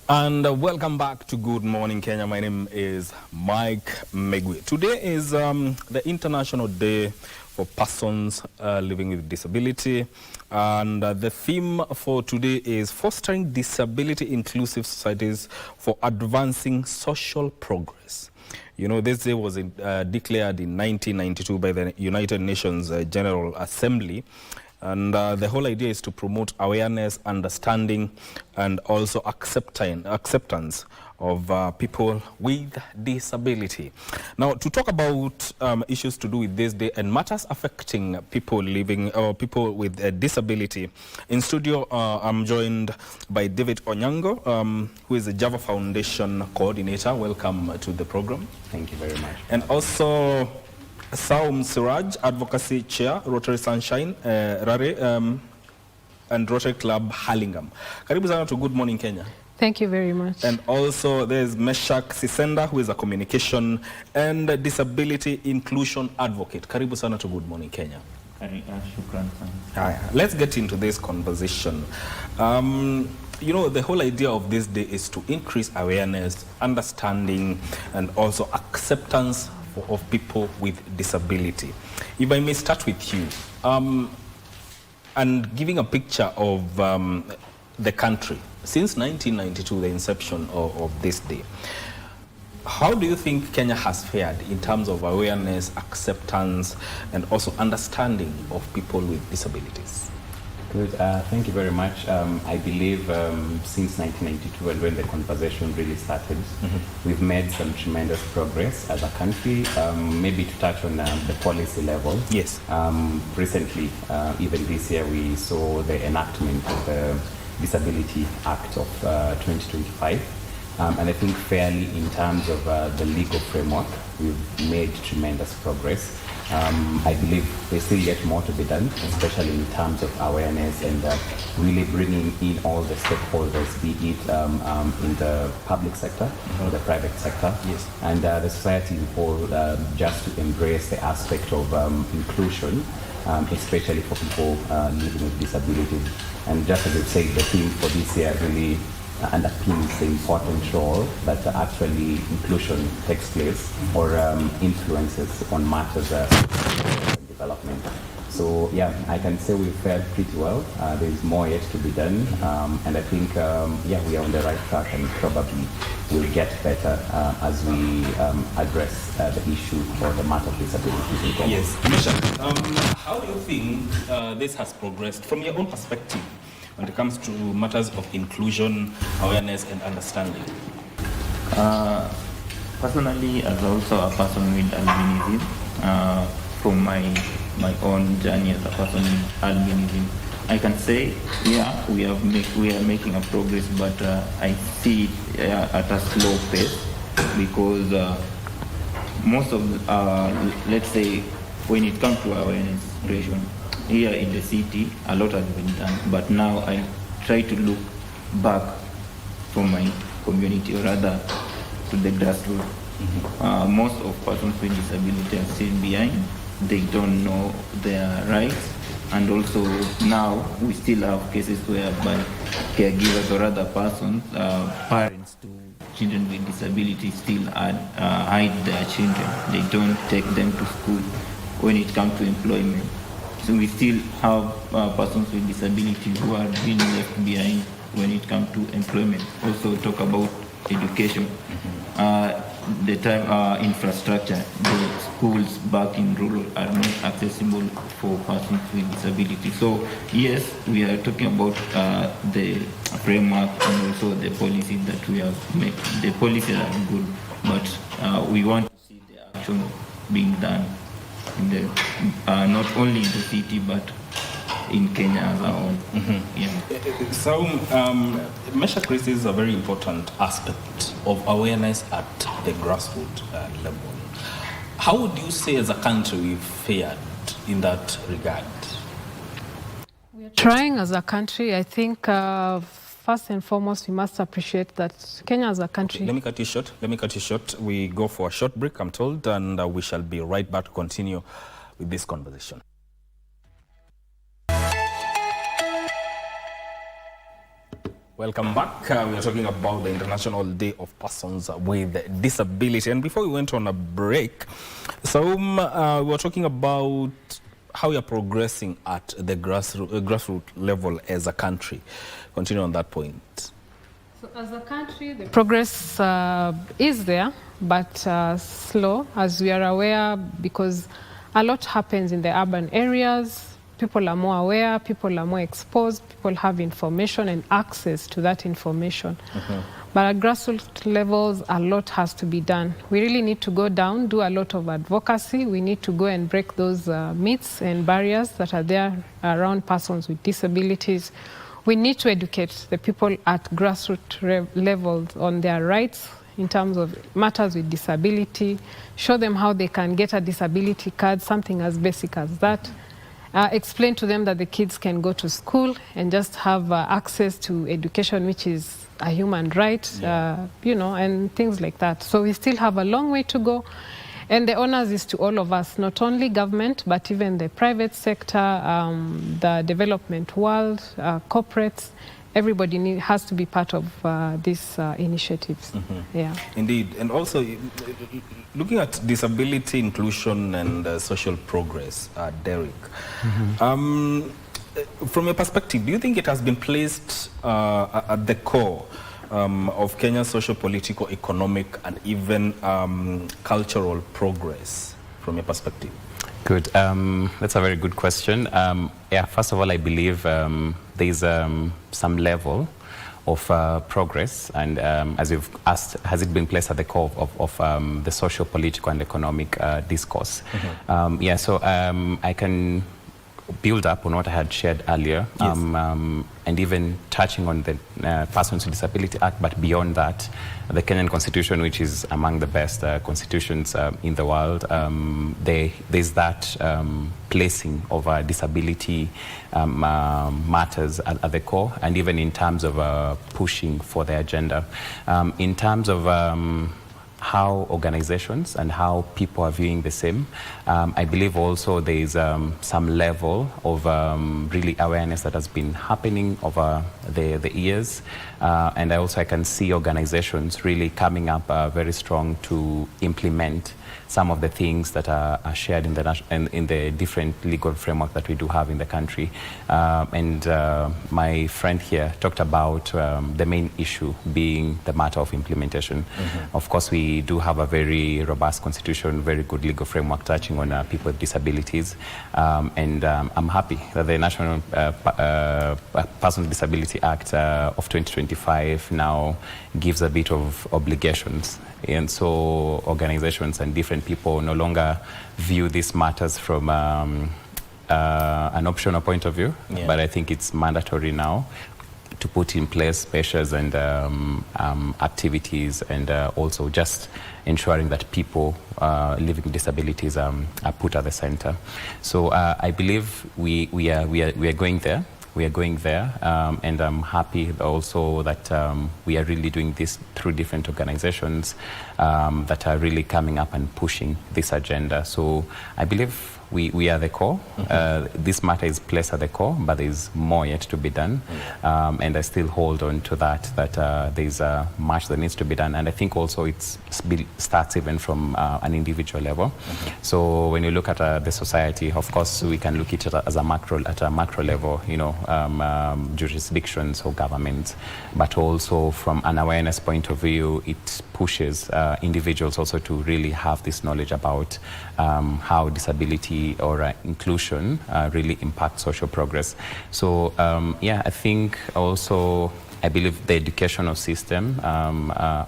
And welcome back to Good Morning Kenya. My name is Mike Megwe. Today is the International Day for Persons Living with Disability. And the theme for today is Fostering Disability-Inclusive Societies for Advancing Social Progress. You know, this day was declared in 1992 by the United Nations General Assembly. And the whole idea is to promote awareness, understanding, and also acceptance of people with disability. Now, to talk about issues to do with this day and matters affecting people living or people with a disability, in studio I'm joined by David Onyango, who is the Java Foundation Coordinator. Welcome to the program. Thank you very much. And also Saum Siraj, Advocacy Chair, Rotary Sunshine, Rare, and Rotary Club Hurlingham. Karibu sana to Good Morning Kenya. Thank you very much. And also there's Meshak Sisenda, who is a communication and disability inclusion advocate. Karibu sana to Good Morning Kenya. Let's get into this conversation. You know, the whole idea of this day is to increase awareness, understanding, and also acceptance of people with disability. If I may start with you, and giving a picture of the country, since 1992, the inception of this day, how do you think Kenya has fared in terms of awareness, acceptance, and also understanding of people with disabilities? Good. Thank you very much. I believe since 1992 and when the conversation really started, we've made some tremendous progress as a country. Maybe to touch on the policy level. Yes. Recently, even this year, we saw the enactment of the Disability Act of 2025. And I think fairly in terms of the legal framework, we've made tremendous progress. I believe there's still yet more to be done, especially in terms of awareness and really bringing in all the stakeholders, be it in the public sector or the private sector, yes, and the society in whole, just to embrace the aspect of inclusion, especially for people living with disabilities. And just as you said, the theme for this year really underpins the important role that actually inclusion takes place or influences on matters of development. So yeah, I can say we've fared pretty well. There is more yet to be done, and I think yeah, we are on the right track and probably will get better as we address the issue or the matter of disabilities in Kenya. Yes, Misha, how do you think this has progressed from your own perspective when it comes to matters of inclusion, awareness, and understanding? Personally, as also a person with albinism, from my own journey as a person with albinism, I can say, yeah, we are making a progress, but I see it at a slow pace because most of, let's say, when it comes to awareness creation, here in the city, a lot has been done, but now I try to look back from my community, or rather to the grassroots. Most of persons with disability are still behind. They don't know their rights, and also now we still have cases whereby caregivers or other persons, parents to children with disability still hide their children. They don't take them to school when it comes to employment. So we still have persons with disability who are being left behind when it comes to employment. Also talk about education. Infrastructure, the schools back in rural are not accessible for persons with disability. So yes, we are talking about the framework and also the policies that we have made. The policies are good, but we want to see the action being done in the, not only in the city but in Kenya as a whole. Yeah. So, Meshak raises a very important aspect of awareness at the grassroots level. How would you say as a country we've fared in that regard? We're trying as a country. I think first and foremost, we must appreciate that Kenya as a country... Okay, let me cut you short. We go for a short break, I'm told, and we shall be right back to continue with this conversation. Welcome back. We are talking about the International Day of Persons with Disability. And before we went on a break, so we were talking about how we are progressing at the grassroots level as a country. Continue on that point. So as a country, the progress is there, but slow, as we are aware, because a lot happens in the urban areas. People are more aware, people are more exposed, people have information and access to that information. But at grassroots levels, a lot has to be done. We really need to go down, do a lot of advocacy. We need to go and break those myths and barriers that are there around persons with disabilities. We need to educate the people at grassroots levels on their rights in terms of matters with disability, show them how they can get a disability card, something as basic as that. Explain to them that the kids can go to school and just have access to education, which is a human right, you know, and things like that. So we still have a long way to go. And the onus is to all of us, not only government, but even the private sector, the development world, corporates. Everybody has to be part of these initiatives. Yeah. Indeed. And also, looking at disability inclusion and social progress, Derek, from your perspective, do you think it has been placed at the core of Kenya's social, political, economic, and even cultural progress, from your perspective? Good. That's a very good question. Yeah, first of all, I believe there's some level of progress, and as you've asked, has it been placed at the core of the social, political, and economic discourse? Yeah, so I can build up on what I had shared earlier, and even touching on the Persons with Disability Act, but beyond that, the Kenyan Constitution, which is among the best constitutions in the world, there's that placing of disability matters at the core, and even in terms of pushing for the agenda. In terms of how organizations and how people are viewing the same. I believe also there is some level of really awareness that has been happening over the years. And I can see organizations really coming up very strong to implement some of the things that are shared in the different legal framework that we do have in the country. And my friend here talked about the main issue being the matter of implementation. Of course, we do have a very robust constitution, very good legal framework touching on people with disabilities. And I'm happy that the National Persons with Disability Act of 2025 now gives a bit of obligations. And so organizations and different people no longer view these matters from an optional point of view, but I think it's mandatory now to put in place measures and activities, and also just ensuring that people living with disabilities are put at the center. So I believe we are going there. We are going there, and I'm happy also that we are really doing this through different organizations that are really coming up and pushing this agenda. So I believe we are the core. This matter is placed at the core, but there's more yet to be done. And I still hold on to that there's much that needs to be done. And I think also it starts even from an individual level. So when you look at the society, of course, we can look at it as at a macro level, you know, jurisdictions or governments, but also from an awareness point of view, it pushes individuals also to really have this knowledge about how disability or inclusion really impacts social progress. So yeah, I think also I believe the educational system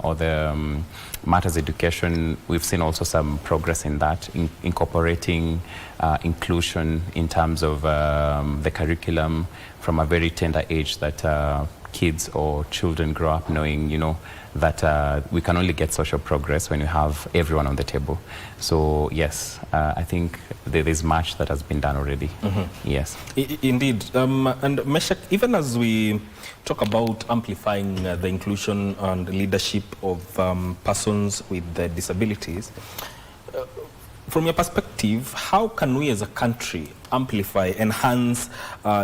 or the matters education, we've seen also some progress in that, incorporating inclusion in terms of the curriculum from a very tender age, that kids or children grow up knowing, you know, that we can only get social progress when you have everyone on the table. So yes, I think there is much that has been done already. Yes. Indeed. And Meshach, even as we talk about amplifying the inclusion and leadership of persons with disabilities, from your perspective, how can we as a country amplify, enhance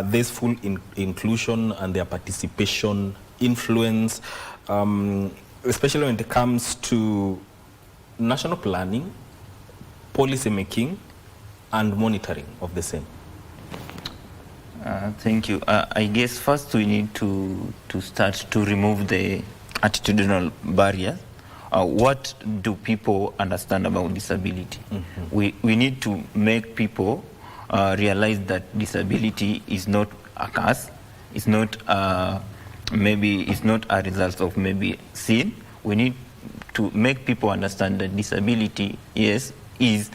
this full inclusion and their participation influence, especially when it comes to national planning, policy making, and monitoring of the same? Thank you. I guess first we need to start to remove the attitudinal barriers. What do people understand about disability? We need to make people realize that disability is not a curse. It's not maybe it's not a result of maybe sin. We need to make people understand that disability, yes, is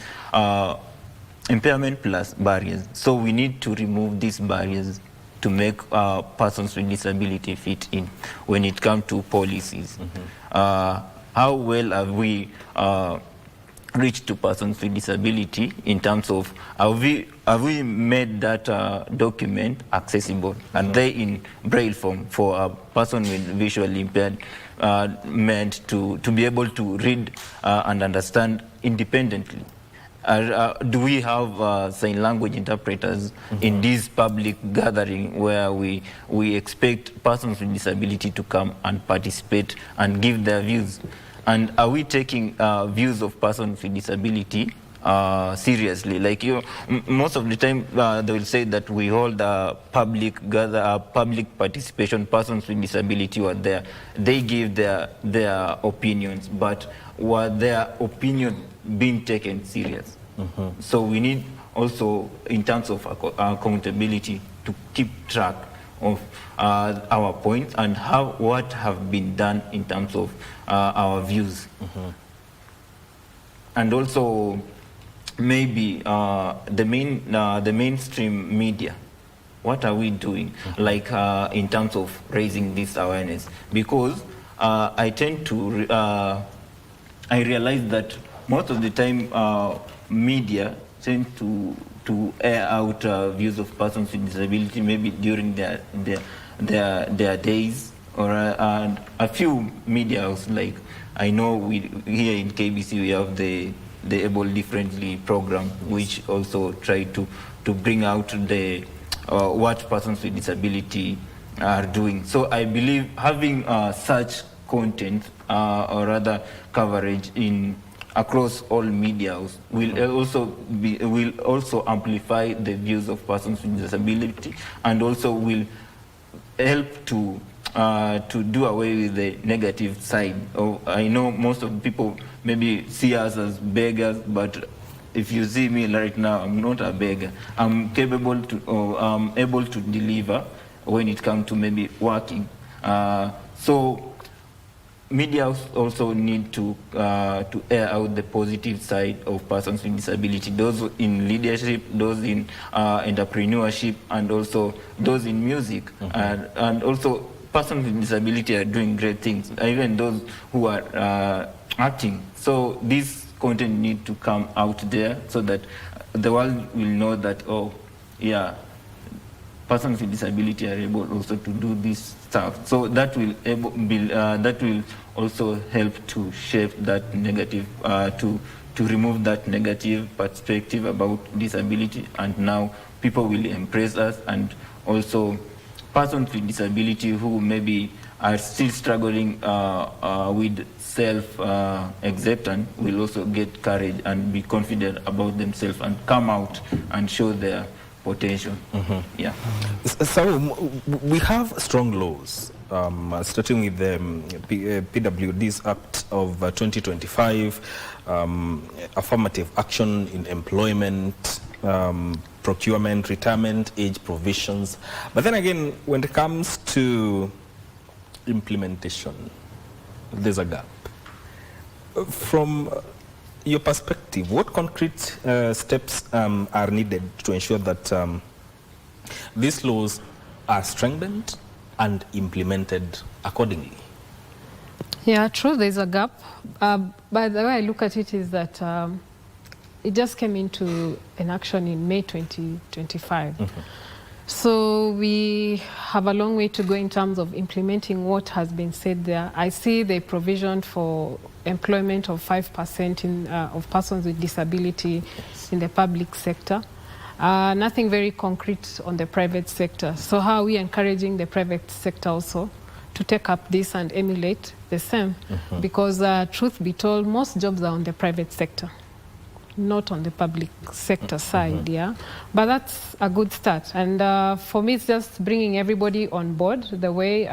impairment plus barriers. So we need to remove these barriers to make persons with disability fit in when it comes to policies. How well have we reached to persons with disability in terms of have we made that document accessible? Are they in braille form for a person with visually impaired meant to be able to read and understand independently? Do we have sign language interpreters in this public gathering where we expect persons with disability to come and participate and give their views? And are we taking views of persons with disability seriously? Like most of the time they will say that we hold a public participation, persons with disability were there. They give their opinions, but were their opinion being taken serious? So we need also, in terms of accountability, to keep track of our points and what have been done in terms of our views. And also maybe the mainstream media, what are we doing like in terms of raising this awareness? Because I tend to I realize that most of the time media tend to air out views of persons with disability maybe during their days, or a few media houses, like I know here in KBC we have the Able Differently program, which also try to bring out the what persons with disability are doing. So I believe having such content or rather coverage across all media will also amplify the views of persons with disability, and also will help to do away with the negative side. I know most of the people maybe see us as beggars, but if you see me right now, I'm not a beggar. I'm capable I'm able to deliver when it comes to maybe working. So media also need to air out the positive side of persons with disability, those in leadership, those in entrepreneurship, and also those in music. And also persons with disability are doing great things, even those who are acting. So this content need to come out there so that the world will know that, oh yeah, persons with disability are able also to do this stuff. So that will also help to shape that negative, to remove that negative perspective about disability, and now people will embrace us. And also persons with disability who maybe are still struggling with self-acceptance will also get courage and be confident about themselves and come out and show their potential. Yeah. So we have strong laws, starting with the PWD's Act of 2025, affirmative action in employment, procurement, retirement, age provisions. But then again, when it comes to implementation, there's a gap. From your perspective, what concrete steps are needed to ensure that these laws are strengthened and implemented accordingly? Yeah, true, there's a gap. But the way I look at it is that it just came into enaction in May 2025. So we have a long way to go in terms of implementing what has been said there. I see the provision for employment of 5% of persons with disability in the public sector. Nothing very concrete on the private sector. So how are we encouraging the private sector also to take up this and emulate the same. Because truth be told, most jobs are on the private sector, not on the public sector side, yeah. But that's a good start. And for me, it's just bringing everybody on board the way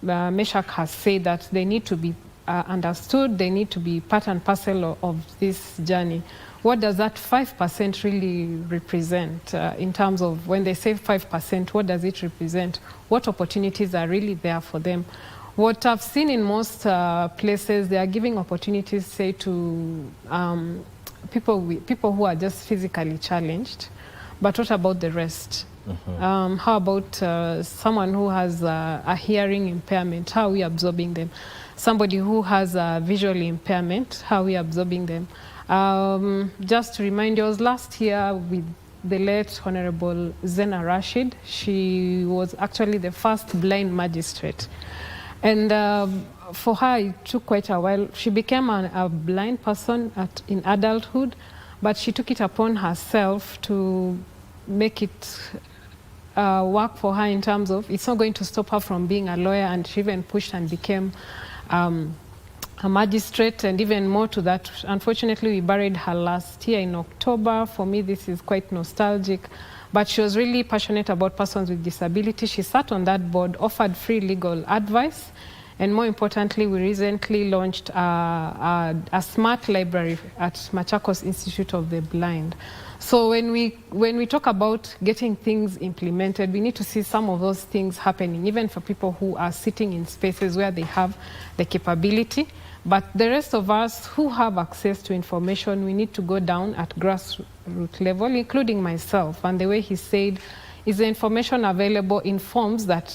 Meshach has said that they need to be understood, they need to be part and parcel of this journey. What does that 5% really represent in terms of when they say 5%, what does it represent? What opportunities are really there for them? What I've seen in most places, they are giving opportunities, say, to people who are just physically challenged. But what about the rest? How about someone who has a hearing impairment? How are we absorbing them? Somebody who has a visual impairment, how are we absorbing them? Just to remind you, I was last year with the late Honorable Zena Rashid. She was actually the first blind magistrate. And for her, it took quite a while. She became a blind person in adulthood, but she took it upon herself to make it work for her in terms of it's not going to stop her from being a lawyer, and she even pushed and became a magistrate, and even more to that. Unfortunately, we buried her last year in October. For me, this is quite nostalgic, but she was really passionate about persons with disability. She sat on that board, offered free legal advice, and more importantly, we recently launched a smart library at Machakos Institute of the Blind. So when we talk about getting things implemented, we need to see some of those things happening, even for people who are sitting in spaces where they have the capability. But the rest of us who have access to information, we need to go down at grassroots level, including myself. And the way he said, is the information available in forms that,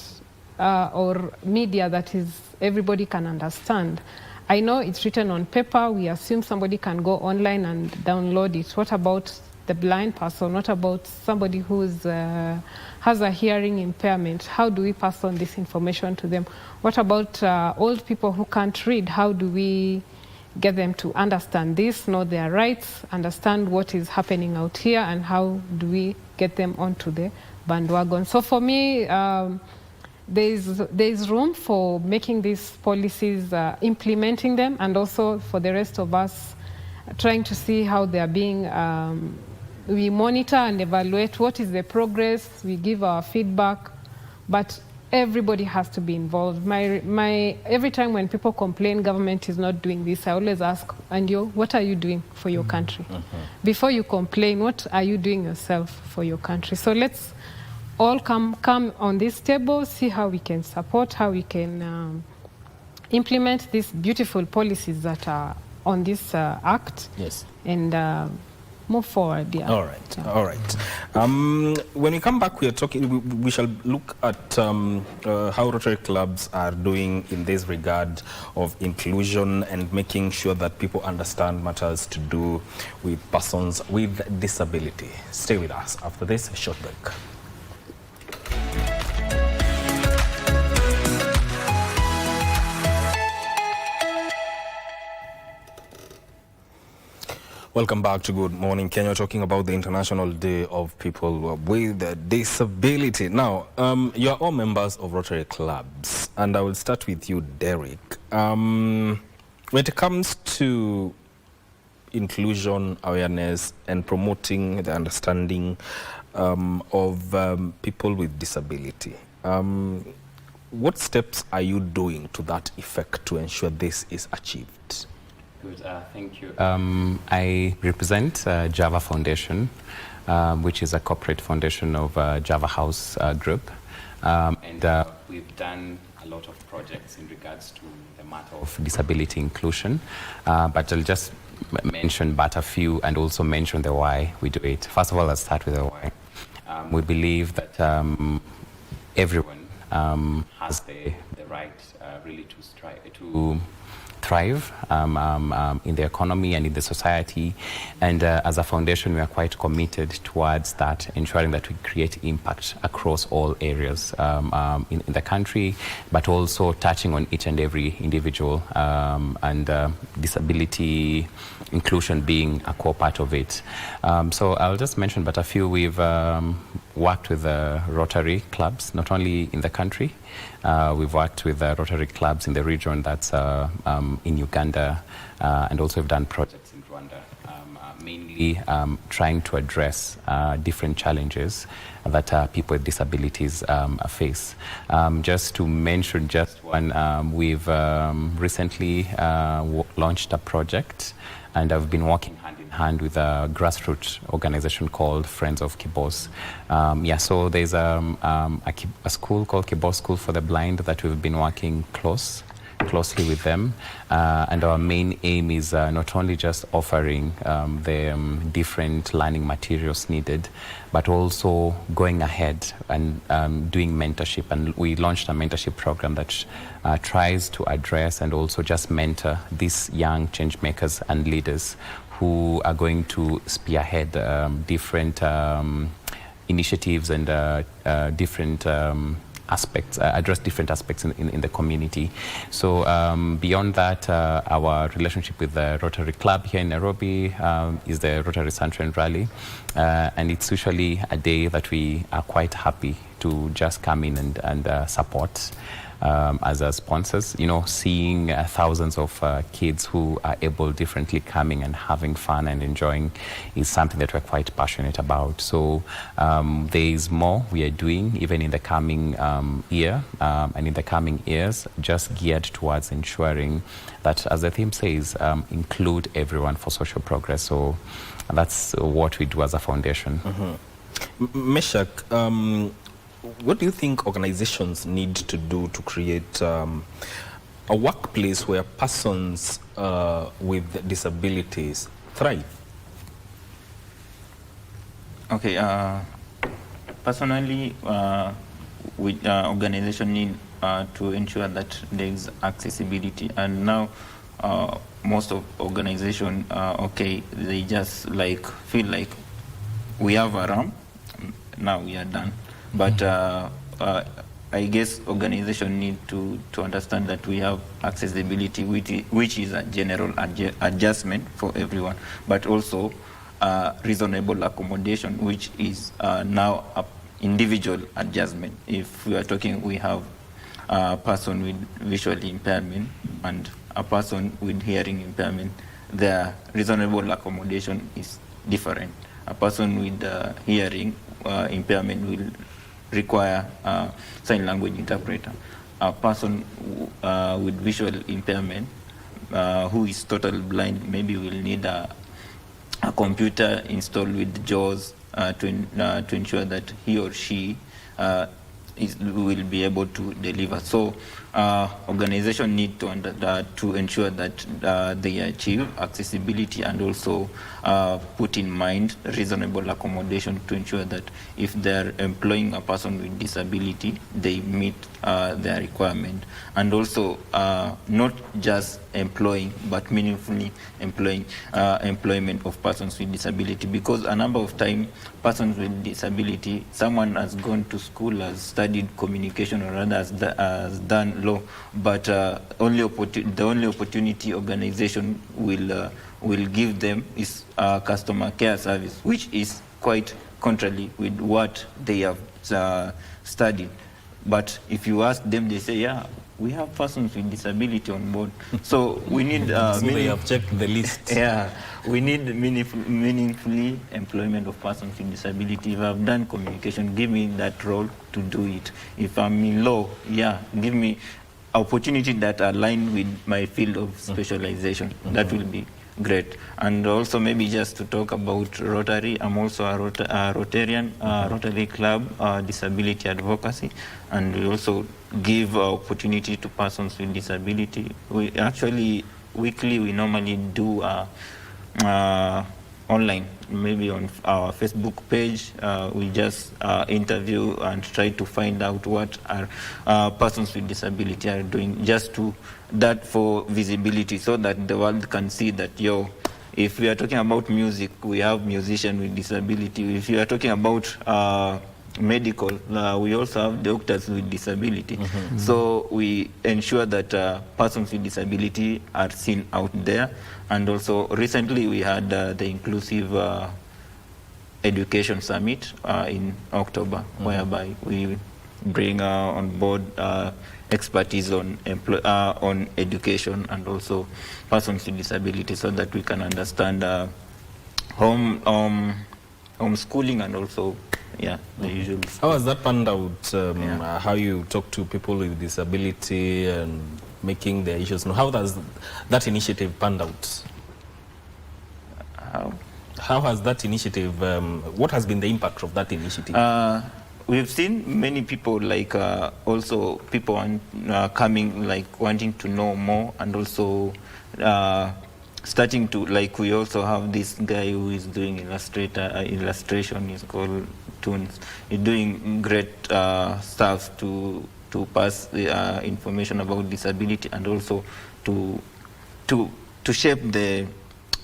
or media that is everybody can understand? I know it's written on paper. We assume somebody can go online and download it. What about the blind person? What about somebody who has a hearing impairment? How do we pass on this information to them? What about old people who can't read? How do we get them to understand this, know their rights, understand what is happening out here, and how do we get them onto the bandwagon? So for me, there's room for making these policies, implementing them, and also for the rest of us trying to see how they are being we monitor and evaluate what is the progress, we give our feedback, but everybody has to be involved. Every time when people complain government is not doing this, I always ask, and you, what are you doing for your country? Before you complain, what are you doing yourself for your country? So let's all come on this table, see how we can support, how we can implement these beautiful policies that are on this act. Yes. And move forward. Yeah. All right. Yeah. All right. When we come back, we shall look at how Rotary clubs are doing in this regard of inclusion and making sure that people understand matters to do with persons with disability. Stay with us after this short break. Welcome back to Good Morning Kenya. We're talking about the International Day of People with Disability. Now, you are all members of Rotary clubs, and I will start with you, Derek. When it comes to inclusion, awareness, and promoting the understanding of people with disability, what steps are you doing to that effect to ensure this is achieved? Good, thank you. I represent Java Foundation, which is a corporate foundation of Java House Group. And we've done a lot of projects in regards to the matter of disability inclusion. But I'll just mention but a few and also mention the why we do it. First of all, let's start with the why. We believe that everyone has the right really to thrive in the economy and in the society, and as a foundation we are quite committed towards that, ensuring that we create impact across all areas in the country, but also touching on each and every individual, and disability inclusion being a core part of it. So I'll just mention but a few. We've worked with Rotary clubs, not only in the country. We've worked with Rotary clubs in the region, that's in Uganda, and also we've done projects in Rwanda, mainly trying to address different challenges that people with disabilities face. Just to mention just one, we've recently launched a project, and I've been working hand in hand with a grassroots organization called Friends of Kibos. So there's a school called Kibos School for the Blind that we've been working closely with them, and our main aim is not only just offering the different learning materials needed, but also going ahead and doing mentorship. And we launched a mentorship program that tries to address and also just mentor these young change makers and leaders who are going to spearhead different initiatives and different aspects, address different aspects in the community. So beyond that, our relationship with the Rotary Club here in Nairobi is the Rotary Sunshine Rally, and it's usually a day that we are quite happy to just come in and support as sponsors. You know, seeing thousands of kids who are able differently coming and having fun and enjoying is something that we're quite passionate about. So there is more we are doing even in the coming year and in the coming years, just geared towards ensuring that, as the theme says, include everyone for social progress. So that's what we do as a foundation. Meshach, what do you think organizations need to do to create a workplace where persons with disabilities thrive? Okay, personally, organization need to ensure that there is accessibility, and now most of organization, they just like feel like we have a ramp, now we are done. But I guess organization need to understand that we have accessibility, which is a general adjustment for everyone, but also reasonable accommodation, which is now an individual adjustment. If we are talking, we have a person with visual impairment and a person with hearing impairment, their reasonable accommodation is different. A person with hearing impairment will require a sign language interpreter. A person with visual impairment who is totally blind maybe will need a computer installed with JAWS to ensure that he or she will be able to deliver. So organization need to ensure that they achieve accessibility and also put in mind reasonable accommodation to ensure that if they're employing a person with disability, they meet their requirement. And also not just employing, but meaningfully employing employment of persons with disability, because a number of times persons with disability, someone has gone to school, has studied communication, or rather has done law, but the only opportunity organization will give them is customer care service, which is quite contrary with what they have studied. But if you ask them, they say, yeah, we have persons with disability on board. So we need... so they have checked the list. Yeah, we need meaningfully employment of persons with disability. If I've done communication, give me that role to do it. If I'm in law, yeah, give me opportunity that align with my field of specialization. That will be great. And also maybe just to talk about Rotary, I'm also a Rotarian, Rotary Club, Disability Advocacy, and we also give opportunity to persons with disability. We actually, weekly, we normally do online, maybe on our Facebook page, we just interview and try to find out what our persons with disability are doing, just to that for visibility, so that the world can see that, if we are talking about music, we have musicians with disability. If you are talking about medical, we also have doctors with disability. So we ensure that persons with disability are seen out there. And also recently we had the inclusive education summit in October, whereby we bring on board expertise on education and also persons with disabilities, so that we can understand homeschooling and also the usual. How has that panned out? How you talk to people with disability and making their issues known? How does that initiative panned out? How has that initiative, what has been the impact of that initiative? We've seen many people, like also people coming, like wanting to know more, and also starting to, like, we also have this guy who is doing illustration, he's called Toons. He's doing great stuff to pass the information about disability, and also to shape the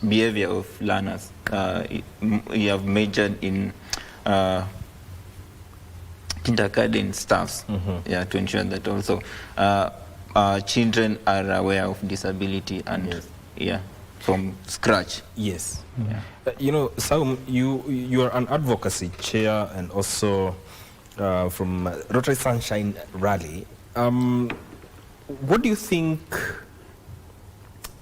behavior of learners. We have majored in kindergarten staffs, to ensure that also children are aware of disability and from scratch. Yes. You know, Saum, you are an advocacy chair and also from Rotary Sunshine Rally. What do you think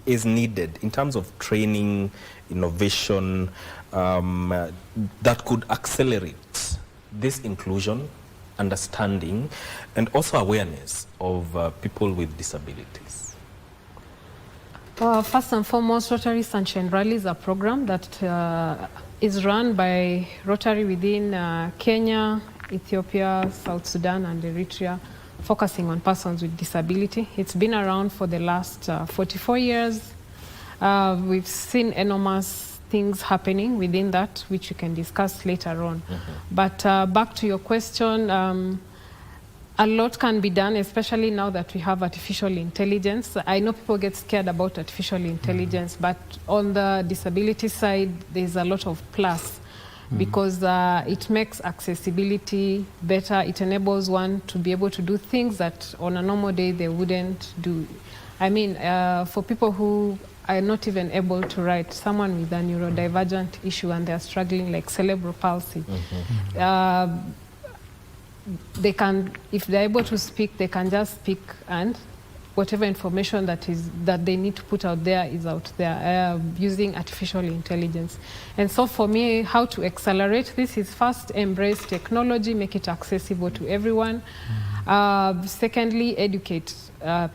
is needed in terms of training, innovation, that could accelerate this inclusion, understanding, and also awareness of people with disabilities? First and foremost, Rotary Sunshine Rally is a program that is run by Rotary within Kenya, Ethiopia, South Sudan, and Eritrea, focusing on persons with disability. It's been around for the last 44 years. We've seen enormous things happening within that, which we can discuss later on. But back to your question, a lot can be done, especially now that we have artificial intelligence. I know people get scared about artificial intelligence, but on the disability side, there's a lot of plus, because it makes accessibility better. It enables one to be able to do things that on a normal day they wouldn't do. I mean, for people who are not even able to write, someone with a neurodivergent issue and they're struggling, like cerebral palsy, they can, if they're able to speak, they can just speak, and whatever information that they need to put out there is out there using artificial intelligence. And so for me, how to accelerate this is first embrace technology, make it accessible to everyone. Secondly, educate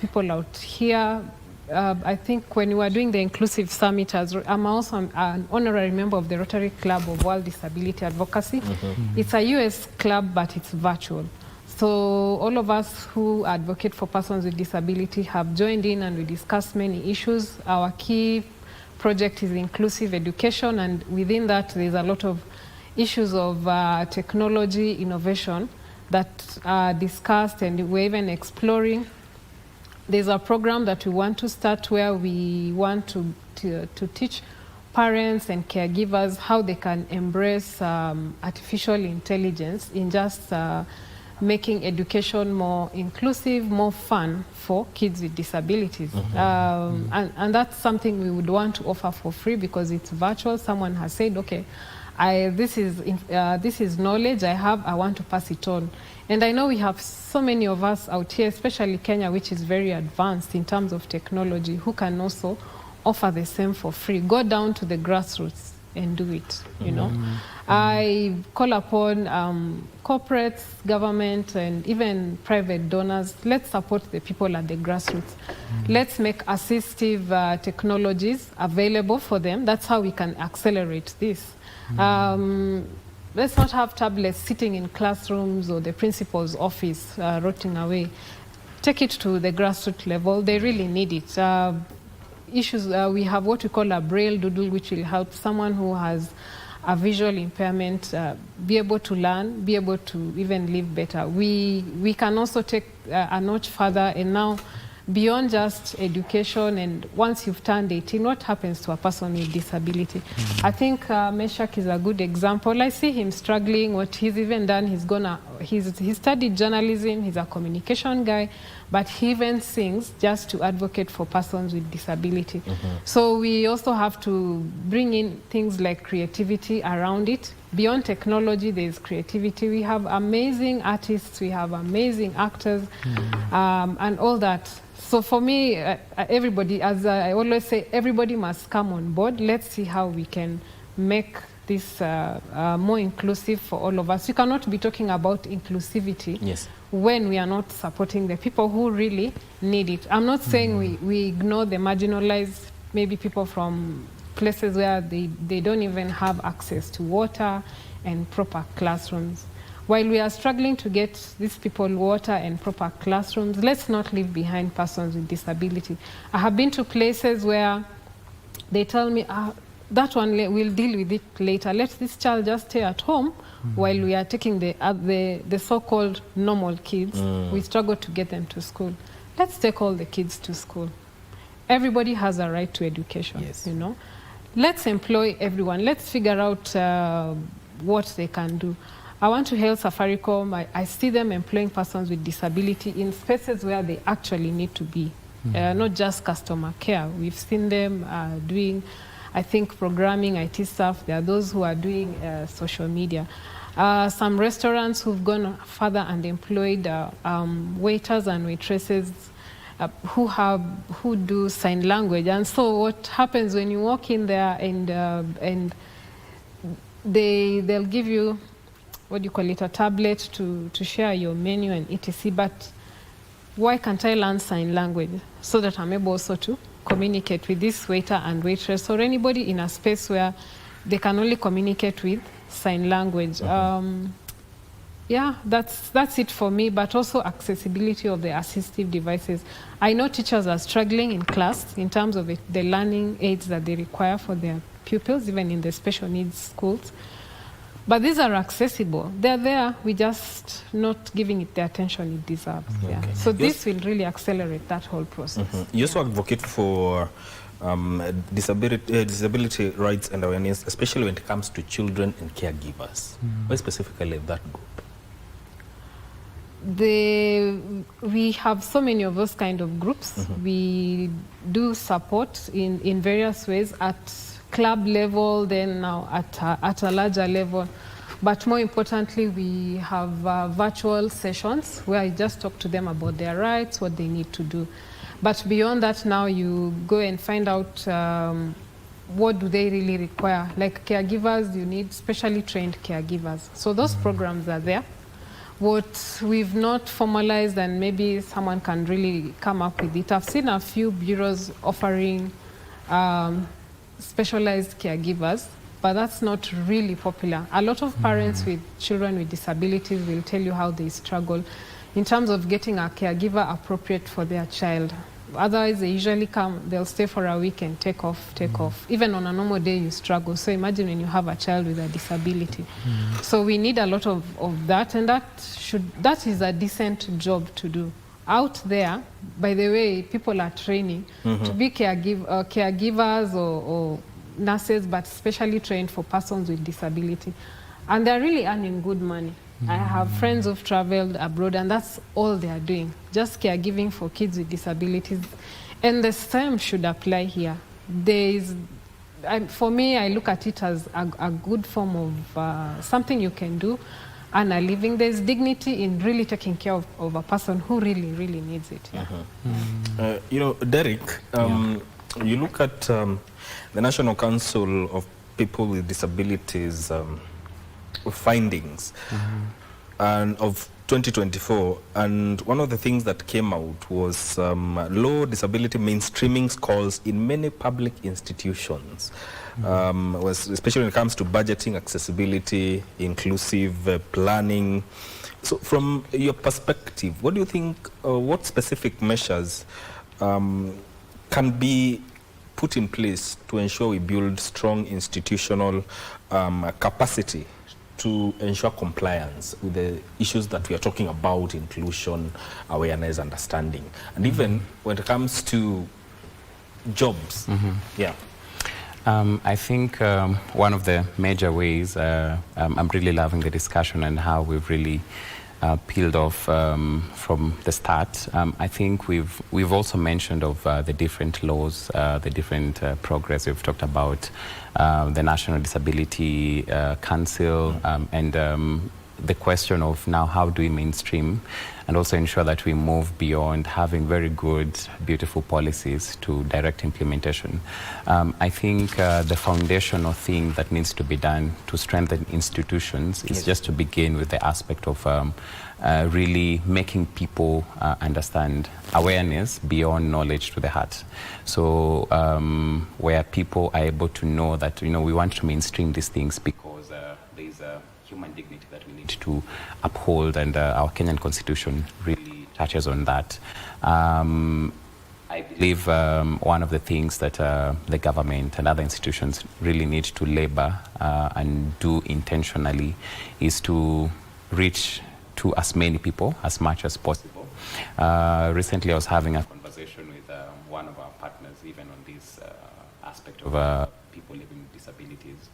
people out here. I think when we were doing the Inclusive Summit, I'm also an honorary member of the Rotary Club of World Disability Advocacy. It's a US club, but it's virtual. So all of us who advocate for persons with disability have joined in, and we discuss many issues. Our key project is inclusive education, and within that there's a lot of issues of technology innovation that are discussed, and we're even exploring. There's a program that we want to start where we want to teach parents and caregivers how they can embrace artificial intelligence in just making education more inclusive, more fun for kids with disabilities. And that's something we would want to offer for free, because it's virtual. Someone has said, okay, this is knowledge I have, I want to pass it on. And I know we have so many of us out here, especially Kenya, which is very advanced in terms of technology, who can also offer the same for free. Go down to the grassroots and do it, you know. I call upon corporates, government, and even private donors. Let's support the people at the grassroots. Let's make assistive technologies available for them. That's how we can accelerate this. Let's not have tablets sitting in classrooms or the principal's office rotting away. Take it to the grassroots level. They really need it. We have what we call a braille doodle, which will help someone who has a visual impairment be able to learn, be able to even live better. We can also take a notch further, and now beyond just education, and once you've turned 18, what happens to a person with disability? I think Meshach is a good example. I see him struggling. What he's even done, he's gone he studied journalism, he's a communication guy, but he even sings just to advocate for persons with disability. So we also have to bring in things like creativity around it. Beyond technology, there's creativity. We have amazing artists, we have amazing actors, and all that. So for me, everybody, as I always say, everybody must come on board. Let's see how we can make this more inclusive for all of us. We cannot be talking about inclusivity when we are not supporting the people who really need it. I'm not saying we ignore the marginalized, maybe people from places where they don't even have access to water and proper classrooms. While we are struggling to get these people water and proper classrooms, let's not leave behind persons with disability. I have been to places where they tell me, that one we'll deal with it later. Let this child just stay at home while we are taking the so-called normal kids. We struggle to get them to school. Let's take all the kids to school. Everybody has a right to education, you know. Let's employ everyone. Let's figure out what they can do. I want to hail Safaricom. I see them employing persons with disability in spaces where they actually need to be, not just customer care. We've seen them doing, I think, programming, IT stuff. There are those who are doing social media. Some restaurants who've gone further and employed waiters and waitresses who do sign language. And so what happens when you walk in there and they'll give you, what do you call it, a tablet to share your menu and etc. But why can't I learn sign language so that I'm able also to communicate with this waiter and waitress or anybody in a space where they can only communicate with sign language? Yeah, that's it for me, but also accessibility of the assistive devices. I know teachers are struggling in class in terms of the learning aids that they require for their pupils, even in the special needs schools. But these are accessible. They're there. We're just not giving it the attention it deserves. So this will really accelerate that whole process. You also advocate for disability rights and awareness, especially when it comes to children and caregivers. Why specifically that group? We have so many of those kind of groups. We do support in various ways at club level, then now at a larger level. But more importantly, we have virtual sessions where I just talk to them about their rights, what they need to do. But beyond that, now you go and find out what do they really require. Like caregivers, you need specially trained caregivers. So those programs are there. What we've not formalized, and maybe someone can really come up with it. I've seen a few bureaus offering specialized caregivers, but that's not really popular. A lot of parents with children with disabilities will tell you how they struggle in terms of getting a caregiver appropriate for their child. Otherwise, they usually come, they'll stay for a week and take off. Even on a normal day, you struggle. So imagine when you have a child with a disability. So we need a lot of that, and that is a decent job to do. Out there, by the way, people are training to be caregivers or nurses, but specially trained for persons with disability. And they're really earning good money. I have friends who've traveled abroad, and that's all they are doing, just caregiving for kids with disabilities. And the same should apply here. For me, I look at it as a good form of something you can do and a living. There's dignity in really taking care of a person who really, really needs it. You know, Derek, you look at the National Council of People with Disabilities findings and of 2024, and one of the things that came out was low disability mainstreaming scores in many public institutions, especially when it comes to budgeting, accessibility, inclusive planning. So from your perspective, what do you think, what specific measures can be put in place to ensure we build strong institutional capacity to ensure compliance with the issues that we are talking about, inclusion, awareness, understanding, and even when it comes to jobs? I think one of the major ways, I'm really loving the discussion and how we've really peeled off from the start. I think we've also mentioned of the different laws, the different progress. We've talked about the National Disability Council and the question of now how do we mainstream and also ensure that we move beyond having very good, beautiful policies to direct implementation. I think the foundational thing that needs to be done to strengthen institutions is just to begin with the aspect of really making people understand awareness beyond knowledge to the heart. So where people are able to know that, we want to mainstream these things because there's a human dignity that we need to uphold, and our Kenyan Constitution really touches on that. I believe one of the things that the government and other institutions really need to labor and do intentionally is to reach to as many people as much as possible. Recently I was having a conversation with one of our partners even on this aspect of people living with disabilities.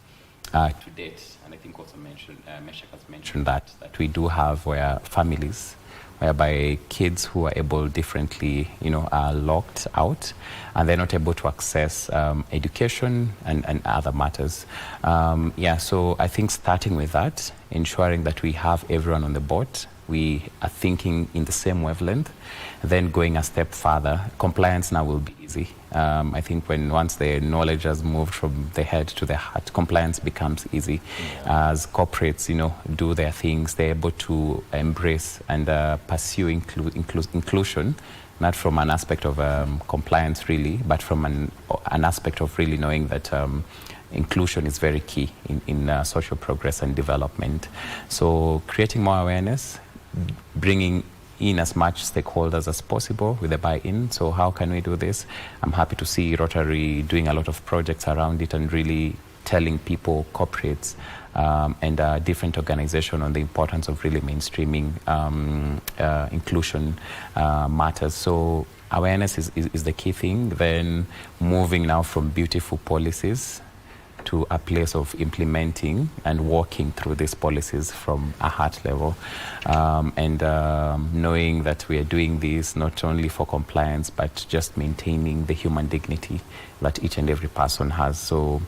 To date, and I think also Meshach has mentioned that we do have families whereby kids who are able differently, are locked out and they're not able to access education and other matters. So I think starting with that, ensuring that we have everyone on the boat, we are thinking in the same wavelength, then going a step further, compliance now will be easy. I think once the knowledge has moved from the head to the heart, compliance becomes easy. As corporates, do their things, they're able to embrace and pursue inclusion, not from an aspect of compliance really, but from an aspect of really knowing that inclusion is very key in social progress and development. So creating more awareness, bringing in as much stakeholders as possible with the buy-in. So how can we do this? I'm happy to see Rotary doing a lot of projects around it and really telling people, corporates, and different organizations on the importance of really mainstreaming inclusion matters. So awareness is the key thing. Then moving now from beautiful policies to a place of implementing and walking through these policies from a heart level, and knowing that we are doing this not only for compliance but just maintaining the human dignity that each and every person has. So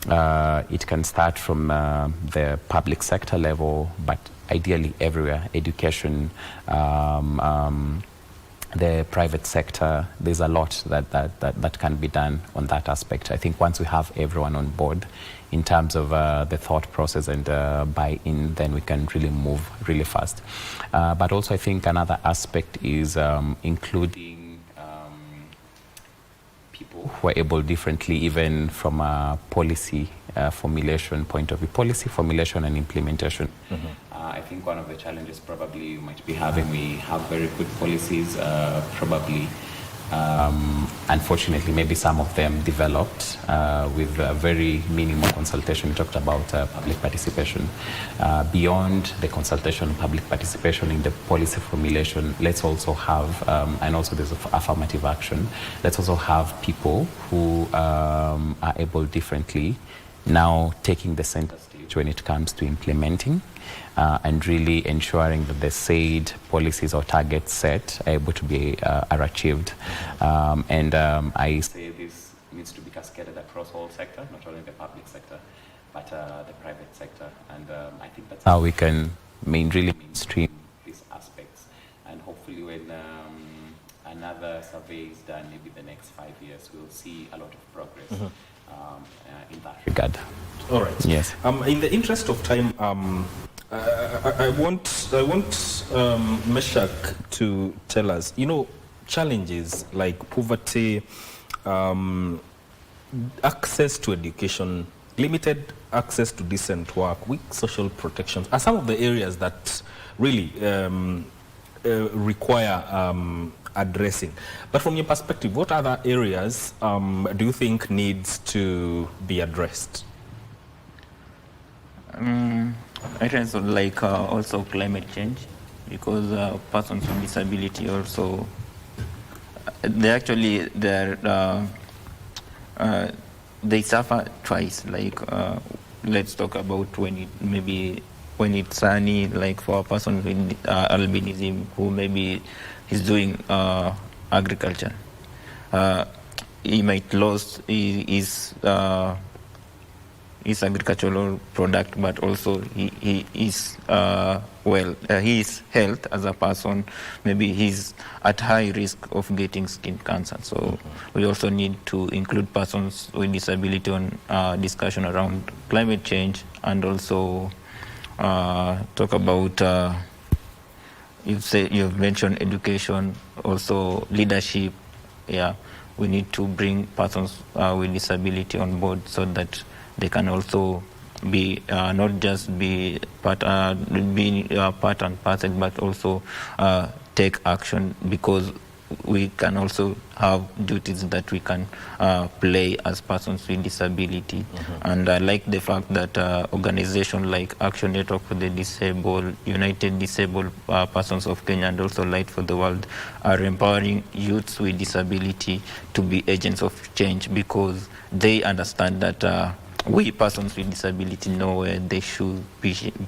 it can start from the public sector level, but ideally everywhere, education, the private sector. There's a lot that can be done on that aspect. I think once we have everyone on board in terms of the thought process and buy-in, then we can really move really fast. But also I think another aspect is including people who are able differently, even from a policy formulation point of view, policy formulation and implementation. I think one of the challenges probably you might be having, we have very good policies, probably, unfortunately, maybe some of them developed with very minimal consultation. We talked about public participation. Beyond the consultation, public participation in the policy formulation, let's also have, and also there's affirmative action, let's also have people who are able differently now taking the center stage when it comes to implementing and really ensuring that the said policies or targets set are able to be are achieved. I say this needs to be cascaded across all sectors, not only the public sector, but the private sector. And I think that's how we can really mainstream these aspects. And hopefully when another survey is done, maybe the next 5 years, we'll see a lot of progress in that regard. All right. Yes. In the interest of time, I want Meshach to tell us, challenges like poverty, access to education, limited access to decent work, weak social protections are some of the areas that really require addressing. But from your perspective, what other areas do you think needs to be addressed? I think like also climate change, because persons with disability also they suffer twice. Like let's talk about when it's sunny, like for a person with albinism who maybe is doing agriculture, he might lose his agricultural product, but also his health as a person. Maybe he's at high risk of getting skin cancer. So we also need to include persons with disability on discussion around climate change, and also talk about you've mentioned education, also leadership. Yeah, we need to bring persons with disability on board so that they can also be not just be part and parcel, but also take action, because we can also have duties that we can play as persons with disability. And I like the fact that organizations like Action Network for the Disabled, United Disabled Persons of Kenya, and also Light for the World are empowering youths with disability to be agents of change, because they understand that we persons with disability know where they should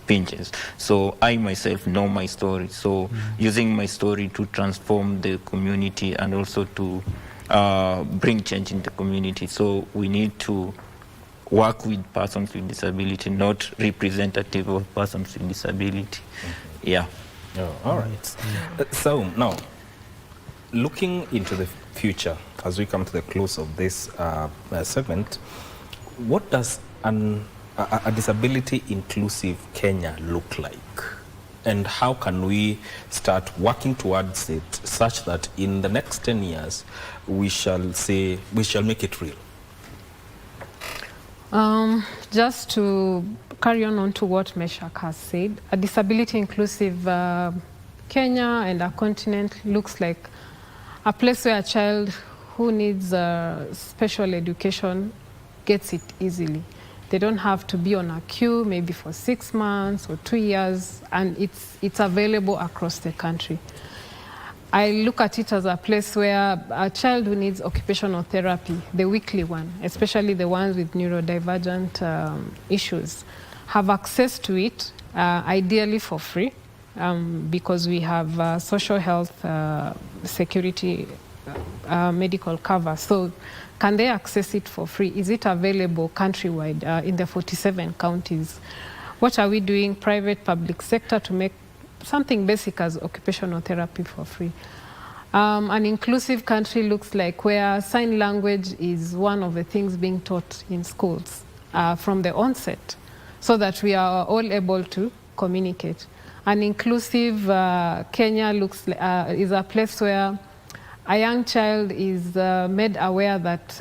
pinches. So I myself know my story. So using my story to transform the community and also to bring change in the community. So we need to work with persons with disability, not representative of persons with disability. Yeah. Oh, all right. So now, looking into the future, as we come to the close of this segment, what does a disability inclusive Kenya look like, and how can we start working towards it such that in the next 10 years we shall make it real? Just to carry on to what Meshach has said, a disability inclusive Kenya and our continent looks like a place where a child who needs special education gets it easily. They don't have to be on a queue maybe for 6 months or 2 years, and it's available across the country. I look at it as a place where a child who needs occupational therapy, the weekly one, especially the ones with neurodivergent issues, have access to it, ideally for free, because we have social health security medical cover. So can they access it for free? Is it available countrywide in the 47 counties? What are we doing, private, public sector, to make something basic as occupational therapy for free? An inclusive country looks like where sign language is one of the things being taught in schools from the onset, so that we are all able to communicate. An inclusive Kenya looks is a place where a young child is made aware that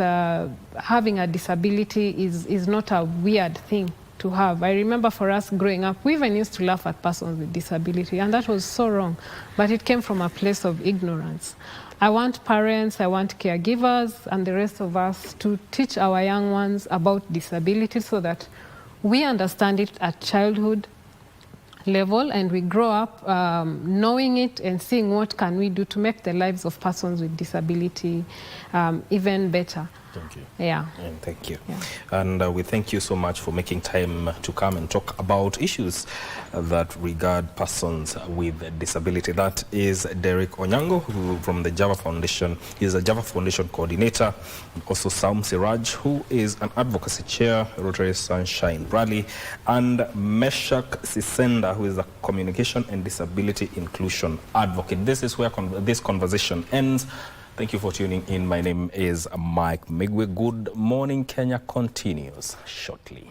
having a disability is not a weird thing to have. I remember for us growing up, we even used to laugh at persons with disability, and that was so wrong, but it came from a place of ignorance. I want parents, I want caregivers, and the rest of us to teach our young ones about disability so that we understand it at childhood level, and we grow up knowing it and seeing what can we do to make the lives of persons with disability even better. Thank you. Yeah. And thank you. Yeah. And we thank you so much for making time to come and talk about issues that regard persons with disability. That is Derek Onyango, who from the Java Foundation. He's a Java Foundation coordinator. Also Sam Siraj, who is an advocacy chair, Rotary Sunshine Rally, and Meshach Sisenda, who is a communication and disability inclusion advocate. This is where this conversation ends. Thank you for tuning in. My name is Mike Migwe. Good Morning Kenya continues shortly.